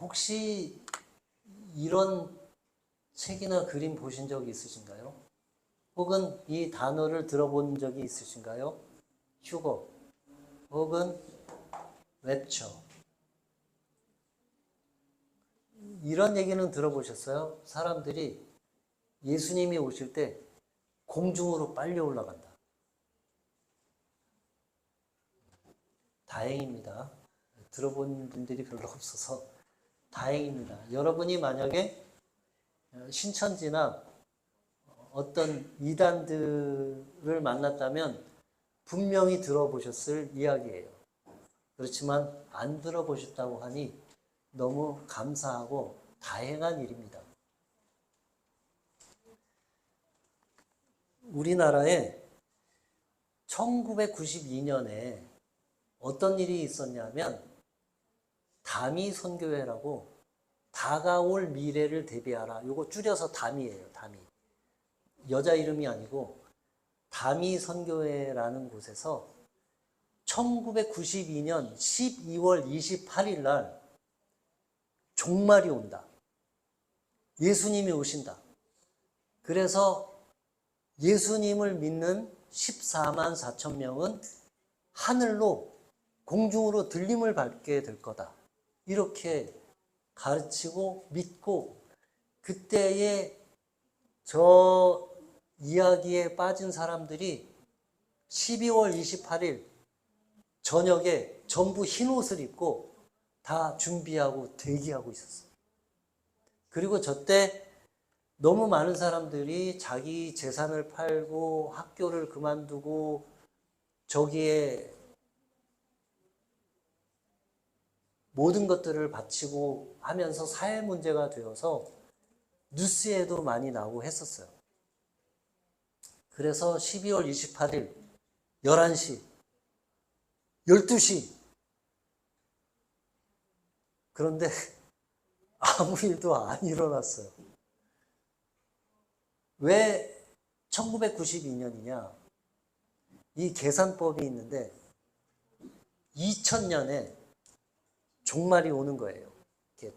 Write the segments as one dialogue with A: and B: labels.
A: 혹시 이런 책이나 그림 보신 적이 있으신가요? 혹은 이 단어를 들어본 적이 있으신가요? 휴거 혹은 웹처. 이런 얘기는 들어보셨어요? 사람들이 예수님이 오실 때 공중으로 빨리 올라간다. 다행입니다. 들어본 분들이 별로 없어서 다행입니다. 여러분이 만약에 신천지나 어떤 이단들을 만났다면 분명히 들어보셨을 이야기예요. 그렇지만 안 들어보셨다고 하니 너무 감사하고 다행한 일입니다. 우리나라에 1992년에 어떤 일이 있었냐면 다미 선교회라고 다가올 미래를 대비하라. 이거 줄여서 다미예요. 다미. 여자 이름이 아니고 다미 선교회라는 곳에서 1992년 12월 28일 날 종말이 온다. 예수님이 오신다. 그래서 예수님을 믿는 14만 4천 명은 하늘로 공중으로 들림을 받게 될 거다. 이렇게 가르치고 믿고 그때의 저 이야기에 빠진 사람들이 12월 28일 저녁에 전부 흰 옷을 입고 다 준비하고 대기하고 있었어요. 그리고 저때 너무 많은 사람들이 자기 재산을 팔고 학교를 그만두고 저기에 모든 것들을 바치고 하면서 사회 문제가 되어서 뉴스에도 많이 나오고 했었어요. 그래서 12월 28일 11시, 12시 그런데 아무 일도 안 일어났어요. 왜 1992년이냐? 이 계산법이 있는데 2000년에 종말이 오는 거예요.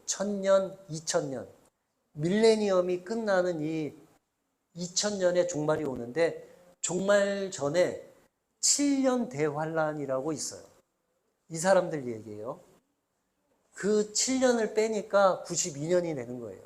A: 1000년, 2000년. 밀레니엄이 끝나는 이 2000년에 종말이 오는데 종말 전에 7년 대환란이라고 있어요. 이 사람들 얘기예요. 그 7년을 빼니까 92년이 되는 거예요.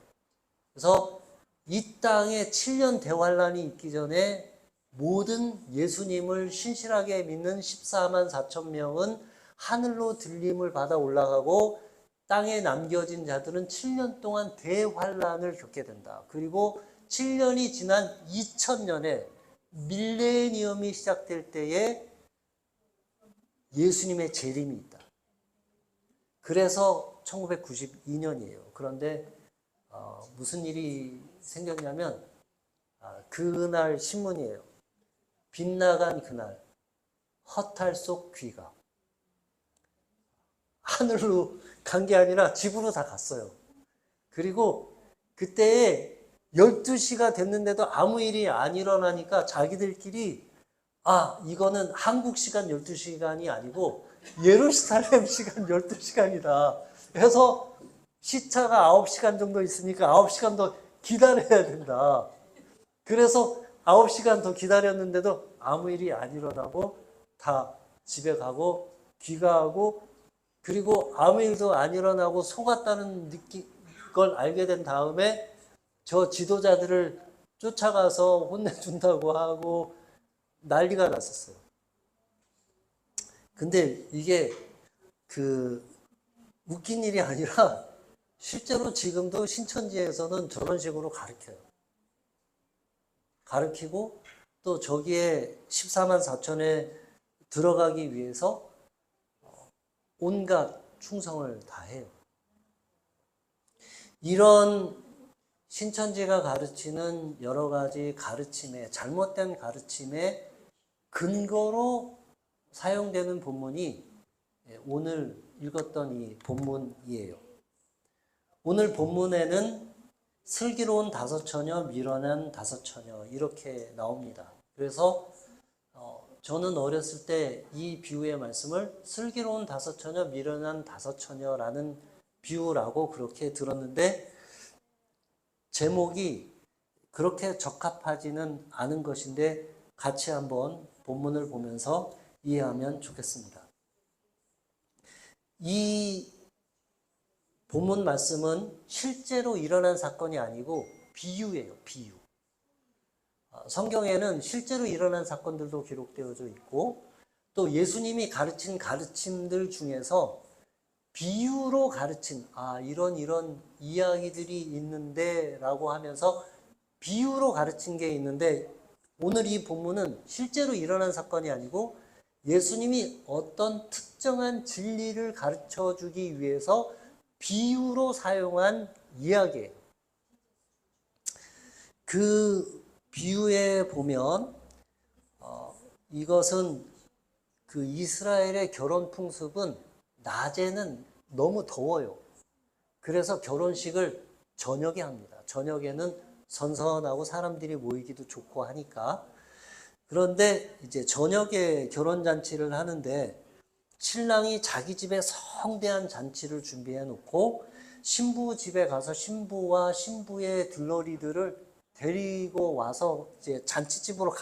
A: 그래서 이 땅에 7년 대환란이 있기 전에 모든 예수님을 신실하게 믿는 14만 4천 명은 하늘로 들림을 받아 올라가고 땅에 남겨진 자들은 7년 동안 대환란을 겪게 된다. 그리고 7년이 지난 2000년에 밀레니엄이 시작될 때에 예수님의 재림이 있다. 그래서 1992년이에요. 그런데 무슨 일이 생겼냐면 그날 신문이에요. 빗나간 그날 허탈 속 귀가. 하늘로 간 게 아니라 집으로 다 갔어요. 그리고 그때에 12시가 됐는데도 아무 일이 안 일어나니까 자기들끼리 이거는 한국 시간 12시간이 아니고 예루살렘 시간 12시간이다. 그래서 시차가 9시간 정도 있으니까 9시간 더 기다려야 된다. 그래서 9시간 더 기다렸는데도 아무 일이 안 일어나고 다 집에 가고 귀가하고 그리고 아무 일도 안 일어나고 속았다는 걸 알게 된 다음에 저 지도자들을 쫓아가서 혼내준다고 하고 난리가 났었어요. 근데 이게 웃긴 일이 아니라 실제로 지금도 신천지에서는 저런 식으로 가르쳐요. 가르치고 또 저기에 14만 4천에 들어가기 위해서 온갖 충성을 다해요. 이런 신천지가 가르치는 여러 가지 가르침에 잘못된 가르침에 근거로 사용되는 본문이 오늘 읽었던 이 본문이에요. 오늘 본문에는 슬기로운 다섯 처녀, 미련한 다섯 처녀 이렇게 나옵니다. 그래서 저는 어렸을 때 이 비유의 말씀을 슬기로운 다섯 처녀, 미련한 다섯 처녀라는 비유라고 그렇게 들었는데 제목이 그렇게 적합하지는 않은 것인데 같이 한번 본문을 보면서 이해하면 좋겠습니다. 이 본문 말씀은 실제로 일어난 사건이 아니고 비유예요, 비유. 성경에는 실제로 일어난 사건들도 기록되어져 있고 또 예수님이 가르친 가르침들 중에서 비유로 가르친 이런 이야기들이 있는데 라고 하면서 비유로 가르친 게 있는데 오늘 이 본문은 실제로 일어난 사건이 아니고 예수님이 어떤 특정한 진리를 가르쳐 주기 위해서 비유로 사용한 이야기예요. 그 비유에 보면 이것은 그 이스라엘의 결혼 풍습은 낮에는 너무 더워요. 그래서 결혼식을 저녁에 합니다. 저녁에는 선선하고 사람들이 모이기도 좋고 하니까. 그런데 이제 저녁에 결혼잔치를 하는데 신랑이 자기 집에 성대한 잔치를 준비해 놓고 신부 집에 가서 신부와 신부의 들러리들을 데리고 와서 이제 잔치집으로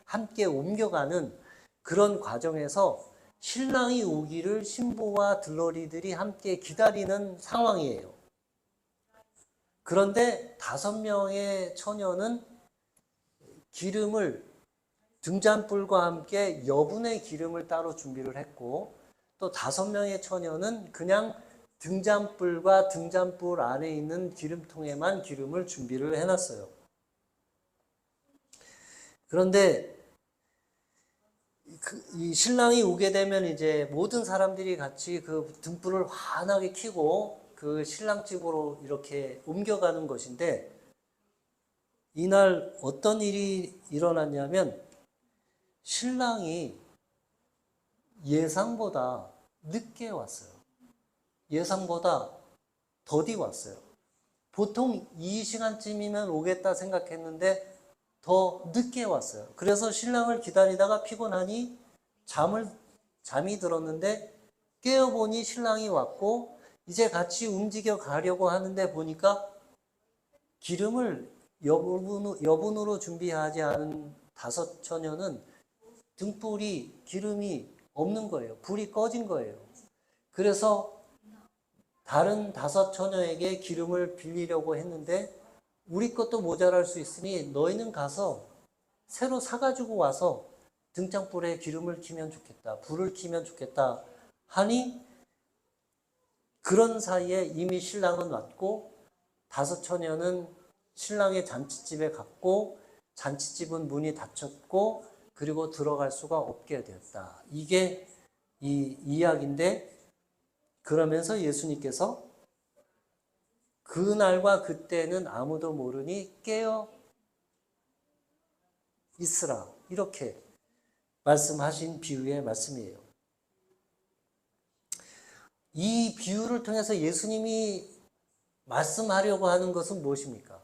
A: 함께 옮겨가는 그런 과정에서 신랑이 오기를 신부와 들러리들이 함께 기다리는 상황이에요. 그런데 5명의 처녀는 기름을 등잔불과 함께 여분의 기름을 따로 준비를 했고 또 5명의 처녀는 그냥 등잔불과 등잔불 안에 있는 기름통에만 기름을 준비를 해놨어요. 그런데 이 신랑이 오게 되면 이제 모든 사람들이 같이 그 등불을 환하게 켜고 그 신랑 집으로 이렇게 옮겨가는 것인데 이날 어떤 일이 일어났냐면 신랑이 예상보다 늦게 왔어요. 예상보다 더디 왔어요. 보통 이 시간쯤이면 오겠다 생각했는데 더 늦게 왔어요. 그래서 신랑을 기다리다가 피곤하니 잠이 들었는데 깨어보니 신랑이 왔고 이제 같이 움직여 가려고 하는데 보니까 기름을 여분으로 준비하지 않은 5 처녀는 등불이 기름이 없는 거예요. 불이 꺼진 거예요. 그래서 다른 5 처녀에게 기름을 빌리려고 했는데 우리 것도 모자랄 수 있으니 너희는 가서 새로 사가지고 와서 등잔불에 기름을 켜면 좋겠다. 불을 켜면 좋겠다. 하니 그런 사이에 이미 신랑은 왔고 5 처녀는 신랑의 잔치집에 갔고 잔치집은 문이 닫혔고 그리고 들어갈 수가 없게 되었다. 이게 이 이야기인데 그러면서 예수님께서 그날과 그때는 아무도 모르니 깨어 있으라 이렇게 말씀하신 비유의 말씀이에요. 이 비유를 통해서 예수님이 말씀하려고 하는 것은 무엇입니까?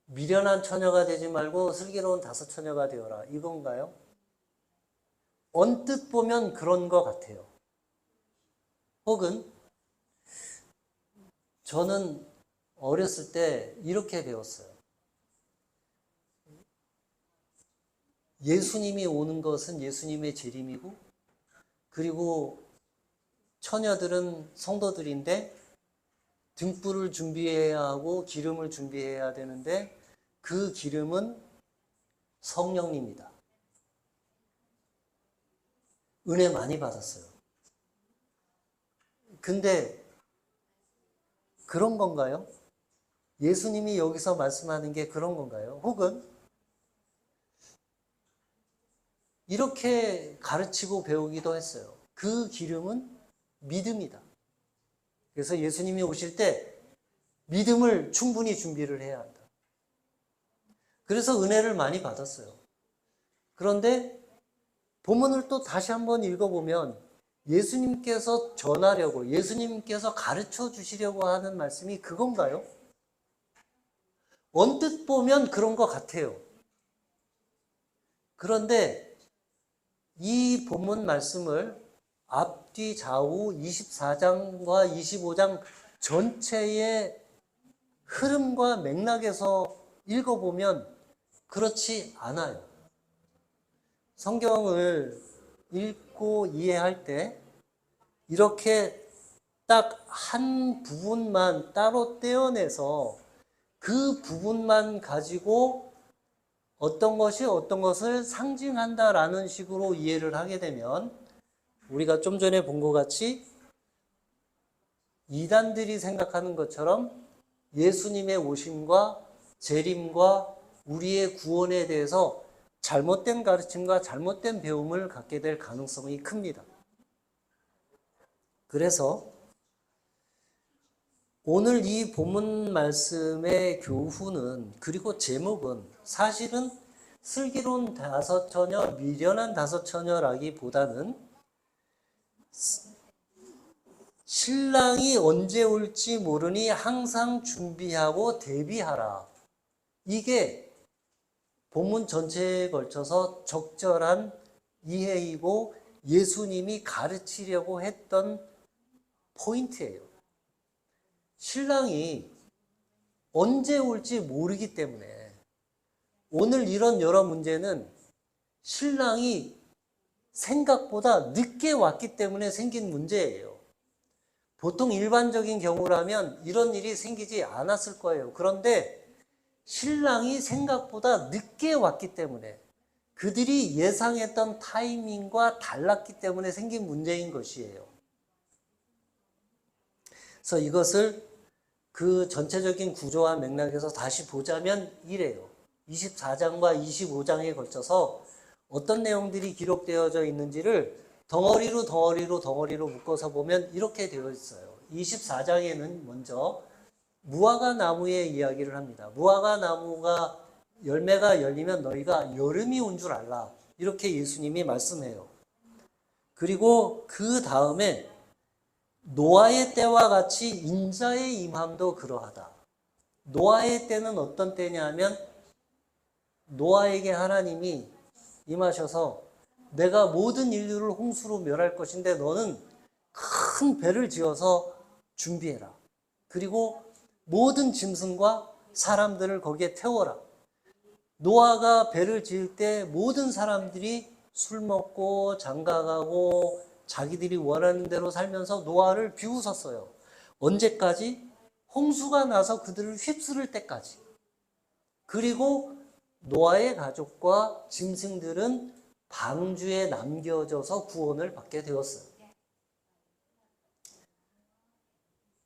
A: 미련한 처녀가 되지 말고 슬기로운 5 처녀가 되어라 이건가요? 언뜻 보면 그런 것 같아요. 혹은 저는 어렸을 때 이렇게 배웠어요. 예수님이 오는 것은 예수님의 재림이고 그리고 처녀들은 성도들인데 등불을 준비해야 하고 기름을 준비해야 되는데 그 기름은 성령님이다. 은혜 많이 받았어요. 근데 그런 건가요? 예수님이 여기서 말씀하는 게 그런 건가요? 혹은 이렇게 가르치고 배우기도 했어요. 그 기름은 믿음이다. 그래서 예수님이 오실 때 믿음을 충분히 준비를 해야 한다. 그래서 은혜를 많이 받았어요. 그런데 본문을 또 다시 한번 읽어보면 예수님께서 전하려고 예수님께서 가르쳐 주시려고 하는 말씀이 그건가요? 언뜻 보면 그런 것 같아요. 그런데 이 본문 말씀을 앞뒤 좌우 24장과 25장 전체의 흐름과 맥락에서 읽어보면 그렇지 않아요. 성경을 읽고 이해할 때 이렇게 딱 한 부분만 따로 떼어내서 그 부분만 가지고 어떤 것이 어떤 것을 상징한다라는 식으로 이해를 하게 되면 우리가 좀 전에 본 것 같이 이단들이 생각하는 것처럼 예수님의 오심과 재림과 우리의 구원에 대해서 잘못된 가르침과 잘못된 배움을 갖게 될 가능성이 큽니다. 그래서 오늘 이 본문 말씀의 교훈은, 그리고 제목은 사실은 슬기로운 다섯 처녀, 미련한 다섯 처녀라기보다는 신랑이 언제 올지 모르니 항상 준비하고 대비하라. 이게 본문 전체에 걸쳐서 적절한 이해이고 예수님이 가르치려고 했던 포인트예요. 신랑이 언제 올지 모르기 때문에 오늘 이런 여러 문제는 신랑이 생각보다 늦게 왔기 때문에 생긴 문제예요. 보통 일반적인 경우라면 이런 일이 생기지 않았을 거예요. 그런데 신랑이 생각보다 늦게 왔기 때문에 그들이 예상했던 타이밍과 달랐기 때문에 생긴 문제인 것이에요. 그래서 이것을 그 전체적인 구조와 맥락에서 다시 보자면 이래요. 24장과 25장에 걸쳐서 어떤 내용들이 기록되어져 있는지를 덩어리로 묶어서 보면 이렇게 되어 있어요. 24장에는 먼저 무화과 나무의 이야기를 합니다. 무화과 나무가 열매가 열리면 너희가 여름이 온 줄 알라. 이렇게 예수님이 말씀해요. 그리고 그 다음에 노아의 때와 같이 인자의 임함도 그러하다. 노아의 때는 어떤 때냐면 노아에게 하나님이 임하셔서 내가 모든 인류를 홍수로 멸할 것인데 너는 큰 배를 지어서 준비해라. 그리고 모든 짐승과 사람들을 거기에 태워라. 노아가 배를 지을 때 모든 사람들이 술 먹고 장가가고 자기들이 원하는 대로 살면서 노아를 비웃었어요. 언제까지? 홍수가 나서 그들을 휩쓸을 때까지. 그리고 노아의 가족과 짐승들은 방주에 남겨져서 구원을 받게 되었어요.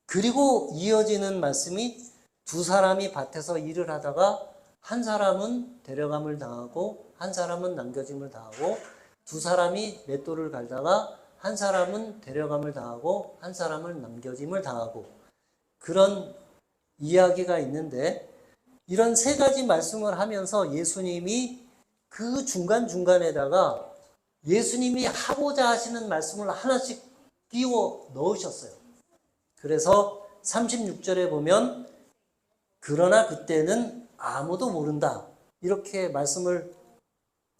A: 그리고 이어지는 말씀이 두 사람이 밭에서 일을 하다가 한 사람은 데려감을 당하고 한 사람은 남겨짐을 당하고 두 사람이 맷돌을 갈다가 한 사람은 데려감을 당하고 한 사람은 남겨짐을 당하고 그런 이야기가 있는데 이런 세 가지 말씀을 하면서 예수님이 그 중간중간에다가 예수님이 하고자 하시는 말씀을 하나씩 끼워 넣으셨어요. 그래서 36절에 보면 그러나 그때는 아무도 모른다. 이렇게 말씀을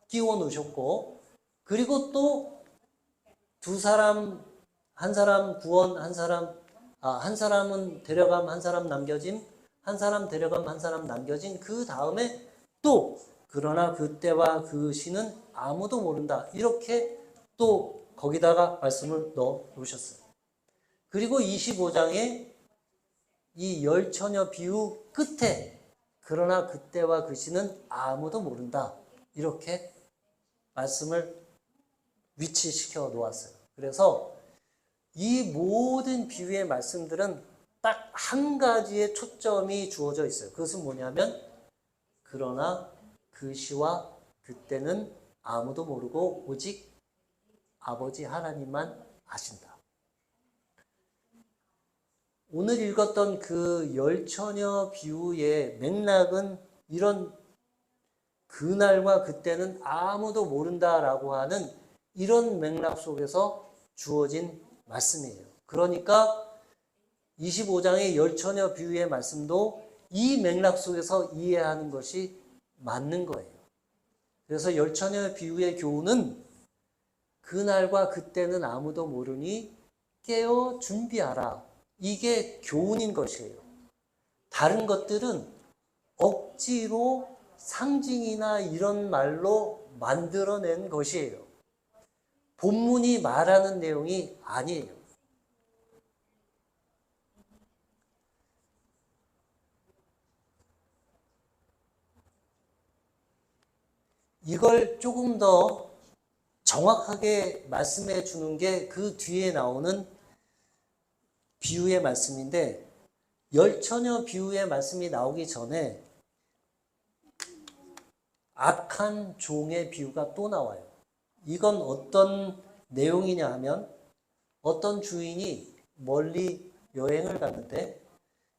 A: 끼워 넣으셨고 그리고 또 두 사람, 한 사람 구원, 한 사람은 데려감, 한 사람 남겨짐, 한 사람 데려감, 한 사람 남겨진 그 다음에 또 그러나 그때와 그 시는 아무도 모른다. 이렇게 또 거기다가 말씀을 넣어 놓으셨어요. 그리고 25장에 이 열 처녀 비유 끝에 그러나 그때와 그 시는 아무도 모른다. 이렇게 말씀을 위치시켜 놓았어요. 그래서 이 모든 비유의 말씀들은 딱 한 가지의 초점이 주어져 있어요. 그것은 뭐냐면 그러나 그 시와 그때는 아무도 모르고 오직 아버지 하나님만 아신다. 오늘 읽었던 그 열처녀 비유의 맥락은 이런 그날과 그때는 아무도 모른다라고 하는 이런 맥락 속에서 주어진 말씀이에요. 그러니까 25장의 열처녀 비유의 말씀도 이 맥락 속에서 이해하는 것이 맞는 거예요. 그래서 열처녀 비유의 교훈은 그날과 그때는 아무도 모르니 깨어 준비하라. 이게 교훈인 것이에요. 다른 것들은 억지로 상징이나 이런 말로 만들어낸 것이에요. 본문이 말하는 내용이 아니에요. 이걸 조금 더 정확하게 말씀해 주는 게 그 뒤에 나오는 비유의 말씀인데, 열처녀 비유의 말씀이 나오기 전에 악한 종의 비유가 또 나와요. 이건 어떤 내용이냐 하면, 어떤 주인이 멀리 여행을 갔는데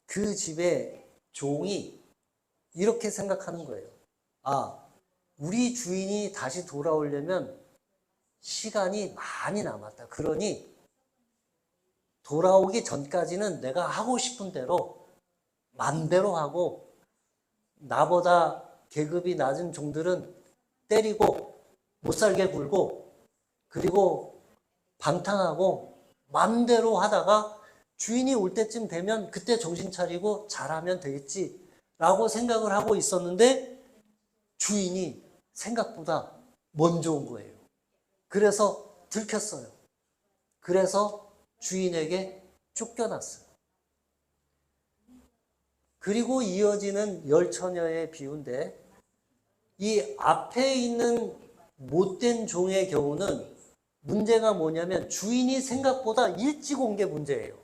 A: 그 집에 종이 이렇게 생각하는 거예요. 아, 우리 주인이 다시 돌아오려면 시간이 많이 남았다. 그러니 돌아오기 전까지는 내가 하고 싶은 대로 맘대로 하고, 나보다 계급이 낮은 종들은 때리고 못살게 굴고, 그리고 방탕하고 맘대로 하다가 주인이 올 때쯤 되면 그때 정신 차리고 잘하면 되겠지 라고 생각을 하고 있었는데, 주인이 생각보다 먼저 온 거예요. 그래서 들켰어요. 그래서 주인에게 쫓겨났어요. 그리고 이어지는 열처녀의 비유인데, 이 앞에 있는 못된 종의 경우는 문제가 뭐냐면 주인이 생각보다 일찍 온 게 문제예요.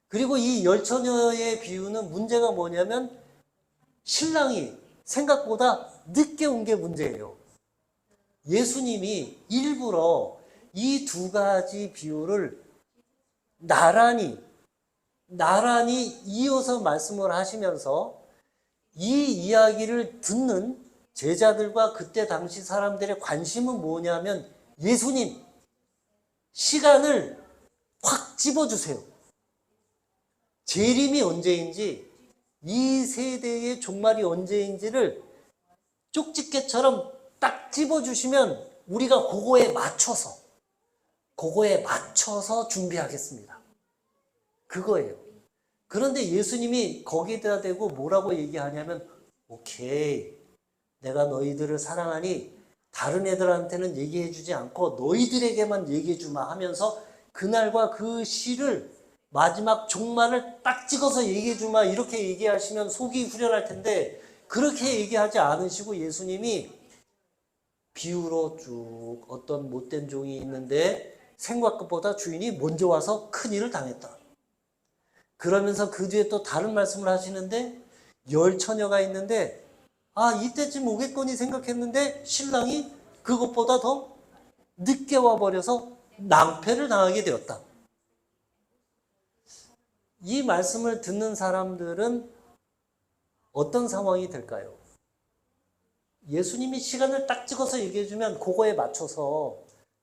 A: 그리고 이 열처녀의 비유는 문제가 뭐냐면 신랑이 생각보다 늦게 온 게 문제예요. 예수님이 일부러 이 두 가지 비유를 나란히 이어서 말씀을 하시면서 이 이야기를 듣는 제자들과 그때 당시 사람들의 관심은 뭐냐면, 예수님, 시간을 확 집어주세요. 재림이 언제인지, 이 세대의 종말이 언제인지를 쪽집게처럼 딱 집어주시면 우리가 그거에 맞춰서 준비하겠습니다. 그거예요. 그런데 예수님이 거기다 대고 뭐라고 얘기하냐면, 오케이, 내가 너희들을 사랑하니 다른 애들한테는 얘기해 주지 않고 너희들에게만 얘기해 주마 하면서 그날과 그 시를, 마지막 종말을 딱 찍어서 얘기해 주마 이렇게 얘기하시면 속이 후련할 텐데, 그렇게 얘기하지 않으시고 예수님이 비유로 쭉 어떤 못된 종이 있는데 생각보다 주인이 먼저 와서 큰일을 당했다. 그러면서 그 뒤에 또 다른 말씀을 하시는데, 열처녀가 있는데 이때쯤 오겠거니 생각했는데 신랑이 그것보다 더 늦게 와버려서 낭패를 당하게 되었다. 이 말씀을 듣는 사람들은 어떤 상황이 될까요? 예수님이 시간을 딱 찍어서 얘기해주면 그거에 맞춰서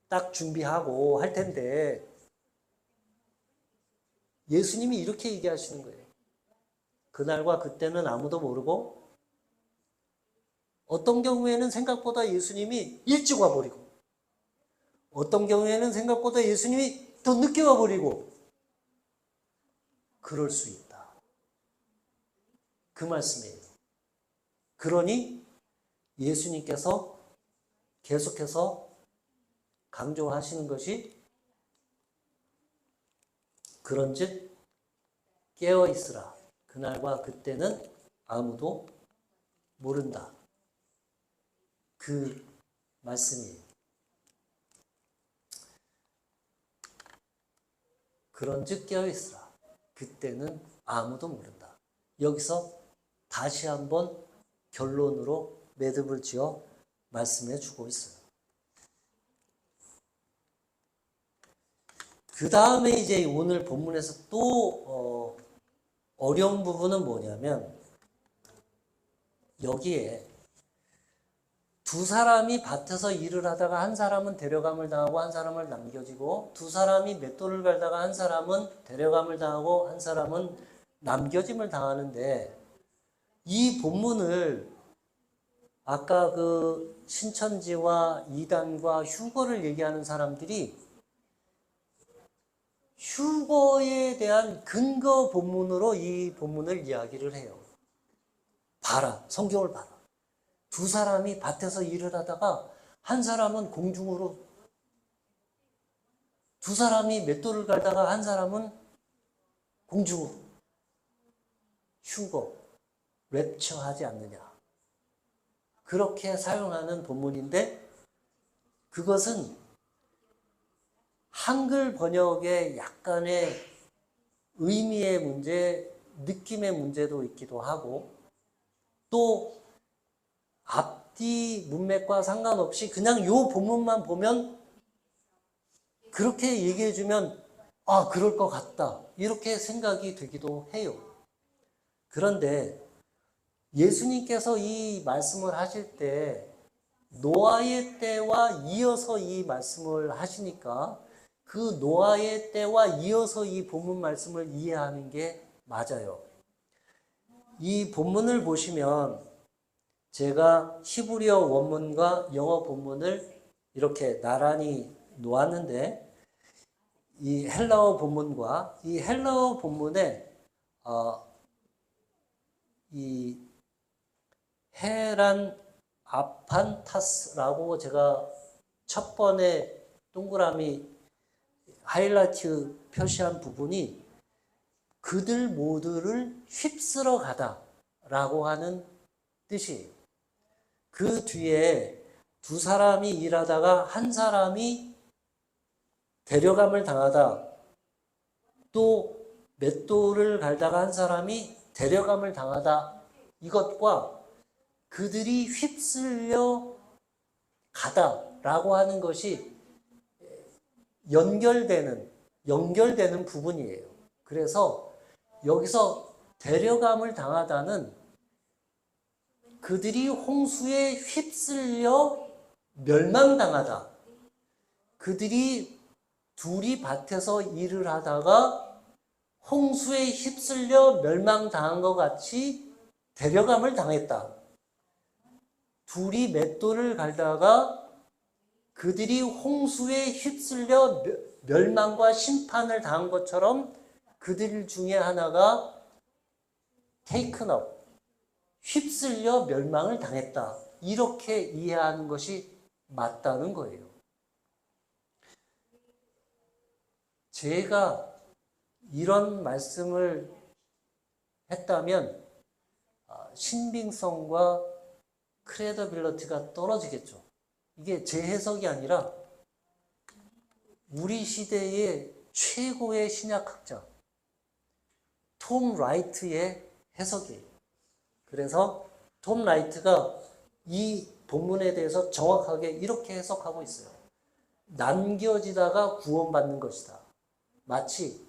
A: 딱 준비하고 할 텐데, 예수님이 이렇게 얘기하시는 거예요. 그날과 그때는 아무도 모르고, 어떤 경우에는 생각보다 예수님이 일찍 와버리고, 어떤 경우에는 생각보다 예수님이 더 늦게 와버리고, 그럴 수 있다. 그 말씀이에요. 그러니 예수님께서 계속해서 강조하시는 것이, 그런즉 깨어 있으라. 그날과 그때는 아무도 모른다. 그 말씀이에요. 그런즉 깨어 있으라. 그때는 아무도 모른다. 여기서 다시 한번 결론으로 매듭을 지어 말씀해 주고 있어요. 그 다음에 이제 오늘 본문에서 또 어려운 부분은 뭐냐면, 여기에 두 사람이 밭에서 일을 하다가 한 사람은 데려감을 당하고 한 사람을 남겨지고, 두 사람이 맷돌을 갈다가 한 사람은 데려감을 당하고 한 사람은 남겨짐을 당하는데, 이 본문을 아까 그 신천지와 이단과 휴거를 얘기하는 사람들이 휴거에 대한 근거 본문으로 이 본문을 이야기를 해요. 봐라, 성경을 봐라. 두 사람이 밭에서 일을 하다가 한 사람은 공중으로, 두 사람이 맷돌을 갈다가 한 사람은 공중으로. 휴거, 랩처하지 않느냐. 그렇게 사용하는 본문인데 그것은 한글 번역의 약간의 의미의 문제, 느낌의 문제도 있기도 하고 또 앞뒤 문맥과 상관없이 그냥 요 본문만 보면 그렇게 얘기해 주면 아, 그럴 것 같다. 이렇게 생각이 되기도 해요. 그런데 예수님께서 이 말씀을 하실 때 노아의 때와 이어서 이 말씀을 하시니까 그 노아의 때와 이어서 이 본문 말씀을 이해하는 게 맞아요. 이 본문을 보시면 제가 히브리어 원문과 영어 본문을 이렇게 나란히 놓았는데 이 헬라어 본문과 이 헬라어 본문에 이 헤란 아판타스라고 제가 첫 번에 동그라미 하이라이트 표시한 부분이 그들 모두를 휩쓸어 가다라고 하는 뜻이에요. 그 뒤에 두 사람이 일하다가 한 사람이 데려감을 당하다, 또 맷돌을 갈다가 한 사람이 데려감을 당하다, 이것과 그들이 휩쓸려 가다라고 하는 것이 연결되는 부분이에요. 그래서 여기서 데려감을 당하다는 그들이 홍수에 휩쓸려 멸망당하다. 그들이 둘이 밭에서 일을 하다가 홍수에 휩쓸려 멸망당한 것 같이 데려감을 당했다. 둘이 맷돌을 갈다가 그들이 홍수에 휩쓸려 멸망과 심판을 당한 것처럼 그들 중에 하나가 taken up, 휩쓸려 멸망을 당했다. 이렇게 이해하는 것이 맞다는 거예요. 제가 이런 말씀을 했다면 신빙성과 크레더빌리티가 떨어지겠죠. 이게 제 해석이 아니라 우리 시대의 최고의 신약학자 톰 라이트의 해석이에요. 그래서 톰 라이트가 이 본문에 대해서 정확하게 이렇게 해석하고 있어요. 남겨지다가 구원받는 것이다. 마치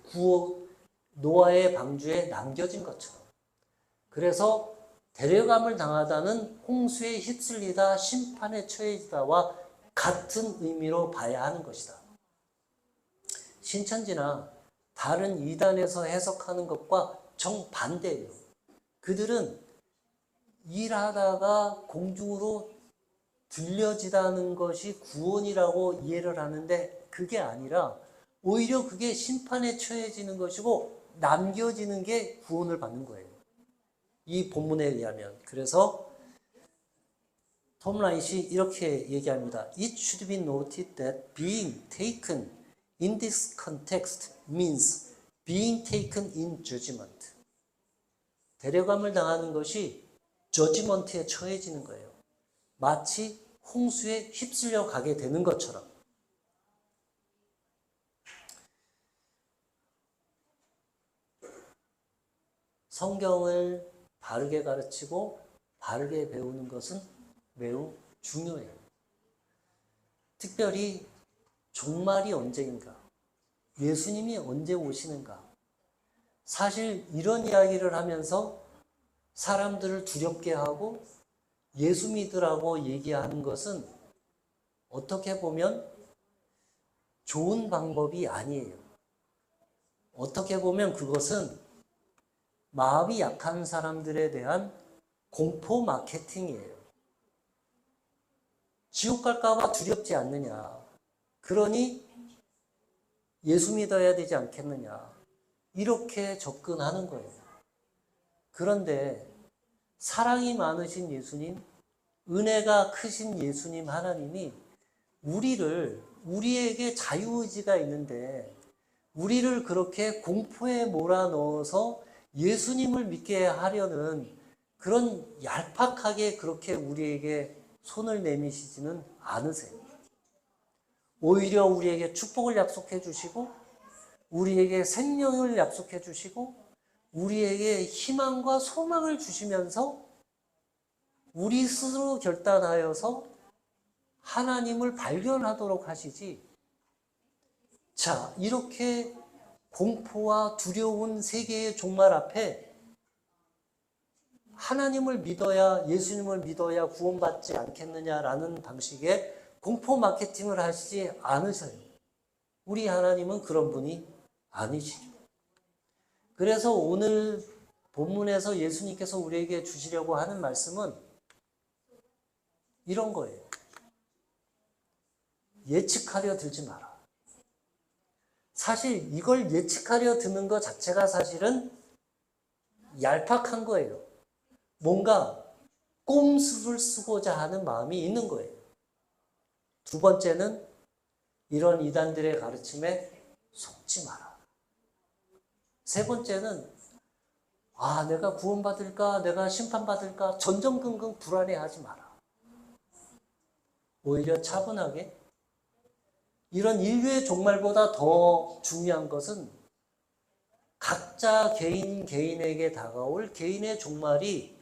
A: 노아의 방주에 남겨진 것처럼. 그래서 데려감을 당하다는 홍수에 휩쓸리다, 심판에 처해지다와 같은 의미로 봐야 하는 것이다. 신천지나 다른 이단에서 해석하는 것과 정반대예요. 그들은 일하다가 공중으로 들려지다는 것이 구원이라고 이해를 하는데 그게 아니라 오히려 그게 심판에 처해지는 것이고 남겨지는 게 구원을 받는 거예요. 이 본문에 의하면. 그래서 톰 라이트이 이렇게 얘기합니다. It should be noted that being taken in this context means being taken in judgment. 데려감을 당하는 것이 judgment에 처해지는 거예요. 마치 홍수에 휩쓸려 가게 되는 것처럼. 성경을 바르게 가르치고 바르게 배우는 것은 매우 중요해요. 특별히 종말이 언제인가? 예수님이 언제 오시는가? 사실 이런 이야기를 하면서 사람들을 두렵게 하고 예수 믿으라고 얘기하는 것은 어떻게 보면 좋은 방법이 아니에요. 어떻게 보면 그것은 마음이 약한 사람들에 대한 공포 마케팅이에요. 지옥 갈까봐 두렵지 않느냐. 그러니 예수 믿어야 되지 않겠느냐. 이렇게 접근하는 거예요. 그런데 사랑이 많으신 예수님, 은혜가 크신 예수님 하나님이 우리에게 자유의지가 있는데 우리를 그렇게 공포에 몰아넣어서 예수님을 믿게 하려는 그런 얄팍하게 그렇게 우리에게 손을 내미시지는 않으세요. 오히려 우리에게 축복을 약속해 주시고 우리에게 생명을 약속해 주시고 우리에게 희망과 소망을 주시면서 우리 스스로 결단하여서 하나님을 발견하도록 하시지. 자, 이렇게 공포와 두려운 세계의 종말 앞에 하나님을 믿어야, 예수님을 믿어야 구원받지 않겠느냐라는 방식의 공포 마케팅을 하시지 않으셔요. 우리 하나님은 그런 분이 아니시죠. 그래서 오늘 본문에서 예수님께서 우리에게 주시려고 하는 말씀은 이런 거예요. 예측하려 들지 마라. 사실 이걸 예측하려 드는 것 자체가 사실은 얄팍한 거예요. 뭔가 꼼수를 쓰고자 하는 마음이 있는 거예요. 두 번째는 이런 이단들의 가르침에 속지 마라. 세 번째는 내가 구원받을까, 내가 심판받을까 전전긍긍 불안해하지 마라. 오히려 차분하게 이런 인류의 종말보다 더 중요한 것은 각자 개인에게 다가올 개인의 종말이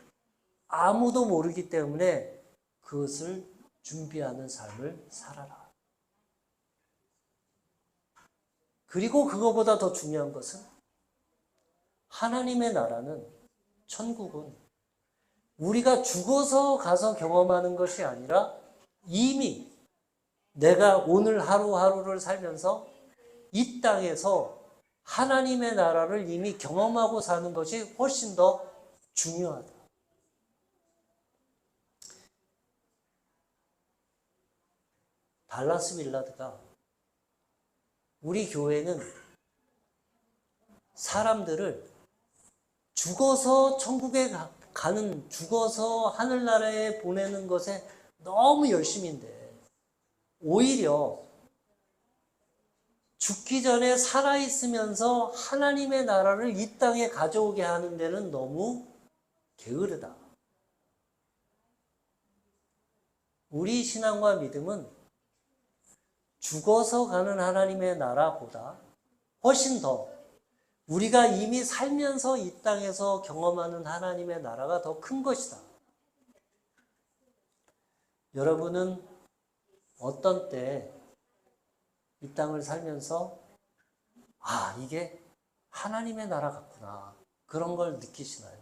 A: 아무도 모르기 때문에 그것을 준비하는 삶을 살아라. 그리고 그거보다 더 중요한 것은 하나님의 나라는, 천국은 우리가 죽어서 가서 경험하는 것이 아니라 이미 내가 오늘 하루하루를 살면서 이 땅에서 하나님의 나라를 이미 경험하고 사는 것이 훨씬 더 중요하다. 달라스 빌라드가 우리 교회는 사람들을 죽어서 천국에 가는, 죽어서 하늘나라에 보내는 것에 너무 열심인데 오히려 죽기 전에 살아있으면서 하나님의 나라를 이 땅에 가져오게 하는 데는 너무 게으르다. 우리 신앙과 믿음은 죽어서 가는 하나님의 나라보다 훨씬 더 우리가 이미 살면서 이 땅에서 경험하는 하나님의 나라가 더 큰 것이다. 여러분은 어떤 때 이 땅을 살면서 이게 하나님의 나라 같구나 그런 걸 느끼시나요?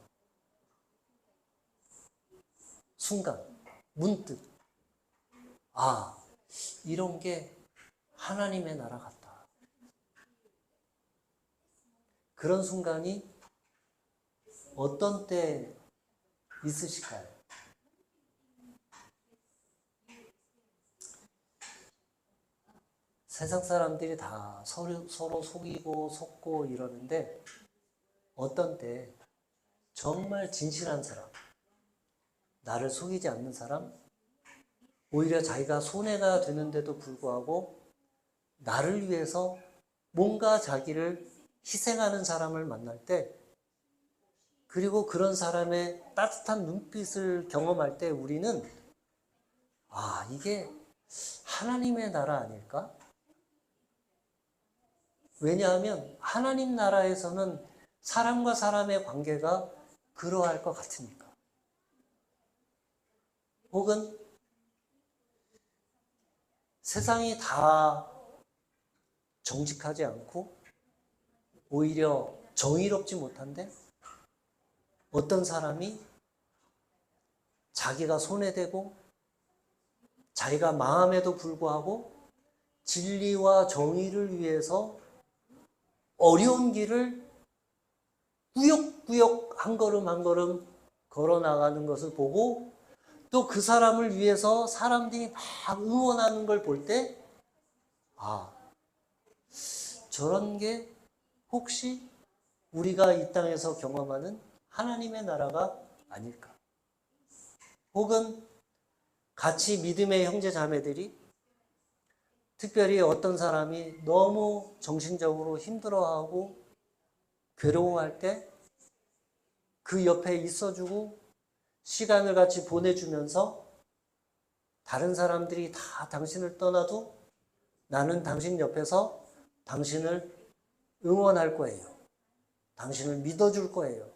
A: 순간 문득 이런 게 하나님의 나라 같다. 그런 순간이 어떤 때 있으실까요? 세상 사람들이 다 서로 속이고 속고 이러는데 어떤 때 정말 진실한 사람, 나를 속이지 않는 사람, 오히려 자기가 손해가 되는데도 불구하고 나를 위해서 뭔가 자기를 희생하는 사람을 만날 때, 그리고 그런 사람의 따뜻한 눈빛을 경험할 때 우리는 이게 하나님의 나라 아닐까? 왜냐하면 하나님 나라에서는 사람과 사람의 관계가 그러할 것 같으니까. 혹은 세상이 다 정직하지 않고 오히려 정의롭지 못한데 어떤 사람이 자기가 손해되고 자기가 망함에도 불구하고 진리와 정의를 위해서 어려운 길을 꾸역꾸역 한 걸음 한 걸음 걸어 나가는 것을 보고 또 그 사람을 위해서 사람들이 막 응원하는 걸 볼 때, 아, 저런 게 혹시 우리가 이 땅에서 경험하는 하나님의 나라가 아닐까? 혹은 같이 믿음의 형제 자매들이 특별히 어떤 사람이 너무 정신적으로 힘들어하고 괴로워할 때 그 옆에 있어주고 시간을 같이 보내주면서 다른 사람들이 다 당신을 떠나도 나는 당신 옆에서 당신을 응원할 거예요. 당신을 믿어줄 거예요.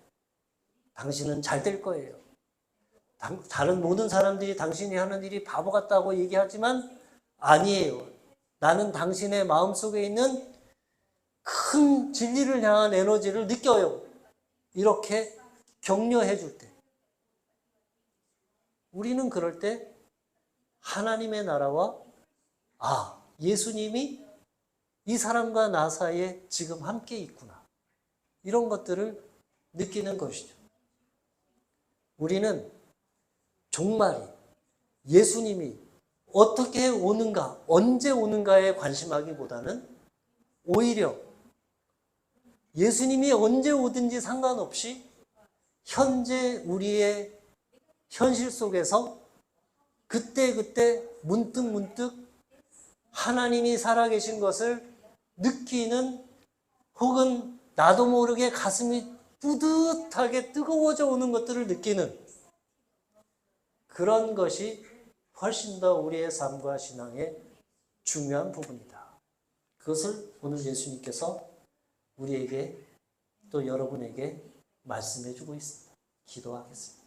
A: 당신은 잘 될 거예요. 다른 모든 사람들이 당신이 하는 일이 바보 같다고 얘기하지만 아니에요. 나는 당신의 마음속에 있는 큰 진리를 향한 에너지를 느껴요. 이렇게 격려해 줄 때. 우리는 그럴 때 하나님의 나라와 예수님이 이 사람과 나 사이에 지금 함께 있구나. 이런 것들을 느끼는 것이죠. 우리는 종말이 예수님이 어떻게 오는가, 언제 오는가에 관심하기보다는 오히려 예수님이 언제 오든지 상관없이 현재 우리의 현실 속에서 그때그때 문득문득 하나님이 살아계신 것을 느끼는 혹은 나도 모르게 가슴이 뿌듯하게 뜨거워져 오는 것들을 느끼는 그런 것이 훨씬 더 우리의 삶과 신앙의 중요한 부분이다. 그것을 오늘 예수님께서 우리에게 또 여러분에게 말씀해 주고 있습니다. 기도하겠습니다.